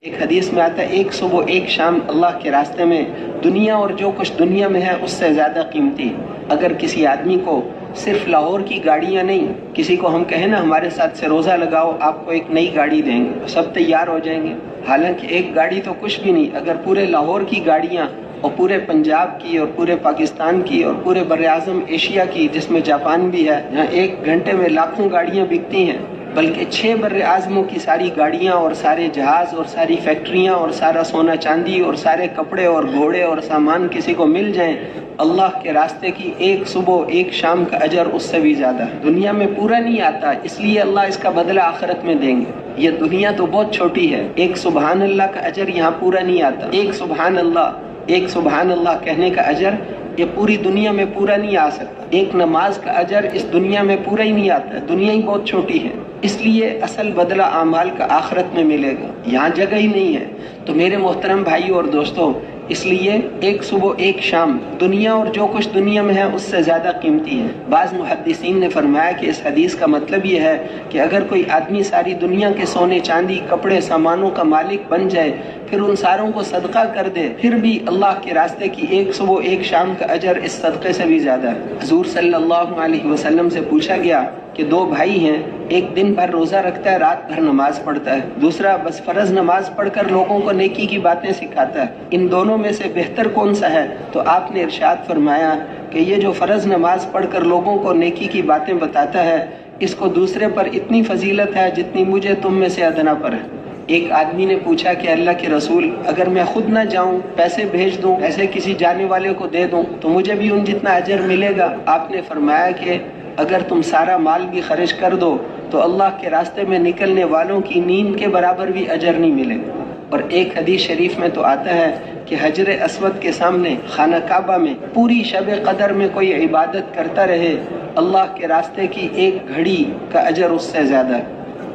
ایک حدیث میں آتا ہے ایک صبح ایک شام اللہ کے راستے میں دنیا اور جو کچھ دنیا میں ہے اس سے زیادہ قیمتی. اگر کسی آدمی کو صرف لاہور کی گاڑیاں نہیں، کسی کو ہم کہیں نا ہمارے ساتھ سے روزہ لگاؤ آپ کو ایک نئی گاڑی دیں گے، تو سب تیار ہو جائیں گے. حالانکہ ایک گاڑی تو کچھ بھی نہیں، اگر پورے لاہور کی گاڑیاں اور پورے پنجاب کی اور پورے پاکستان کی اور پورے بر اعظم ایشیا کی، جس میں جاپان بھی ہے، جہاں ایک گھنٹے میں لاکھوں گاڑیاں بکتی ہیں، بلکہ 6 بر اعظموں کی ساری گاڑیاں اور سارے جہاز اور ساری فیکٹریاں اور سارا سونا چاندی اور سارے کپڑے اور گھوڑے اور سامان کسی کو مل جائیں، اللہ کے راستے کی ایک صبح ایک شام کا اجر اس سے بھی زیادہ ہے. دنیا میں پورا نہیں آتا، اس لیے اللہ اس کا بدلہ آخرت میں دیں گے. یہ دنیا تو بہت چھوٹی ہے، ایک سبحان اللہ کا اجر یہاں پورا نہیں آتا. ایک سبحان اللہ کہنے کا اجر یہ پوری دنیا میں پورا نہیں آ سکتا. ایک نماز کا اجر اس دنیا میں پورا ہی نہیں آتا، دنیا ہی بہت چھوٹی ہے. اس لیے اصل بدلہ اعمال کا آخرت میں ملے گا، یہاں جگہ ہی نہیں ہے. تو میرے محترم بھائیو اور دوستو، اس لیے ایک صبح ایک شام دنیا اور جو کچھ دنیا میں ہے اس سے زیادہ قیمتی ہے. بعض محدثین نے فرمایا کہ اس حدیث کا مطلب یہ ہے کہ اگر کوئی آدمی ساری دنیا کے سونے چاندی کپڑے سامانوں کا مالک بن جائے، پھر ان ساروں کو صدقہ کر دے، پھر بھی اللہ کے راستے کی ایک صبح ایک شام کا اجر اس صدقے سے بھی زیادہ ہے. حضور صلی اللہ علیہ وسلم سے پوچھا گیا کہ 2 بھائی ہیں، ایک دن بھر روزہ رکھتا ہے، رات بھر نماز پڑھتا ہے، دوسرا بس فرض نماز پڑھ کر لوگوں کو نیکی کی باتیں سکھاتا ہے، ان دونوں میں سے بہتر کون سا ہے؟ تو آپ نے ارشاد فرمایا کہ یہ جو فرض نماز پڑھ کر لوگوں کو نیکی کی باتیں بتاتا ہے، اس کو دوسرے پر اتنی فضیلت ہے جتنی مجھے تم میں سے ادنا پر ہے. ایک آدمی نے پوچھا کہ اللہ کے رسول، اگر میں خود نہ جاؤں، پیسے بھیج دوں، ایسے کسی جانے والے کو دے دوں تو مجھے بھی ان جتنا اجر ملے گا؟ آپ نے فرمایا کہ اگر تم سارا مال بھی خرچ کر دو تو اللہ کے راستے میں نکلنے والوں کی نیند کے برابر بھی اجر نہیں ملے گا. اور ایک حدیث شریف میں تو آتا ہے کہ حجر اسود کے سامنے خانہ کعبہ میں پوری شب قدر میں کوئی عبادت کرتا رہے، اللہ کے راستے کی ایک گھڑی کا اجر اس سے زیادہ ہے.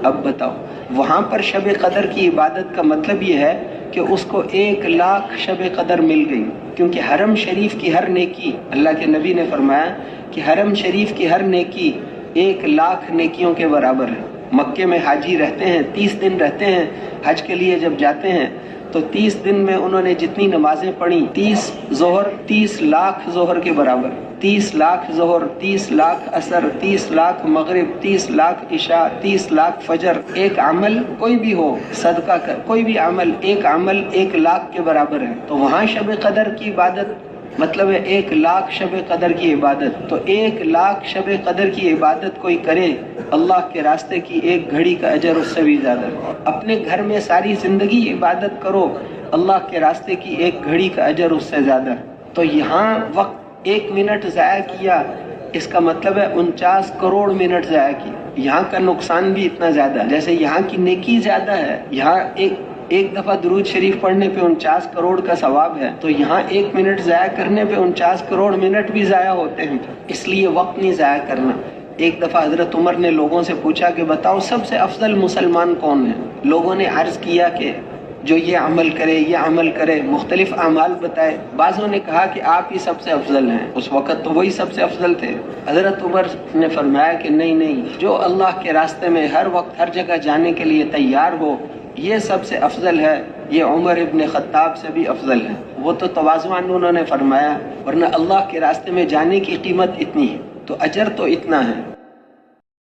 اب بتاؤ، وہاں پر شب قدر کی عبادت کا مطلب یہ ہے کہ اس کو 1,00,000 شب قدر مل گئی، کیونکہ حرم شریف کی ہر نیکی، اللہ کے نبی نے فرمایا کہ حرم شریف کی ہر نیکی 1,00,000 نیکیوں کے برابر ہے. مکے میں حاجی رہتے ہیں، 30 دن رہتے ہیں، حج کے لیے جب جاتے ہیں تو 30 دن میں انہوں نے جتنی نمازیں پڑھی، 30 ظہر 30,00,000 ظہر کے برابر، 30,00,000 ظہر، 30,00,000 عصر، 30,00,000 مغرب، 30,00,000 عشاء، 30,00,000 فجر. ایک عمل کوئی بھی ہو، صدقہ کر، کوئی بھی عمل، ایک عمل 1,00,000 کے برابر ہے. تو وہاں شب قدر کی عبادت مطلب ہے 1,00,000 شب قدر کی عبادت. تو 1,00,000 شب قدر کی عبادت کوئی کرے، اللہ کے راستے کی ایک گھڑی کا اجر اس سے بھی زیادہ ہے. اپنے گھر میں ساری زندگی عبادت کرو، اللہ کے راستے کی ایک گھڑی کا اجر اس سے زیادہ ہے. تو یہاں وقت 1 منٹ ضائع کیا، اس کا مطلب ہے 49 کروڑ منٹ ضائع کی. یہاں کا نقصان بھی اتنا زیادہ ہے. جیسے یہاں کی نیکی زیادہ ہے، یہاں ایک دفعہ درود شریف پڑھنے پہ 49 کروڑ کا ثواب ہے، تو یہاں 1 منٹ ضائع کرنے پہ 49 کروڑ منٹ بھی ضائع ہوتے ہیں. اس لیے وقت نہیں ضائع کرنا. ایک دفعہ حضرت عمر نے لوگوں سے پوچھا کہ بتاؤ سب سے افضل مسلمان کون ہے؟ لوگوں نے عرض کیا کہ جو یہ عمل کرے، یہ عمل کرے، مختلف اعمال بتائے. بعضوں نے کہا کہ آپ ہی سب سے افضل ہیں، اس وقت تو وہی سب سے افضل تھے. حضرت عمر نے فرمایا کہ نہیں، جو اللہ کے راستے میں ہر وقت ہر جگہ جانے کے لیے تیار ہو، یہ سب سے افضل ہے. یہ عمر ابن خطاب سے بھی افضل ہے. وہ تو تواضعاً انہوں نے فرمایا، ورنہ اللہ کے راستے میں جانے کی قیمت اتنی ہے تو اجر تو اتنا ہے.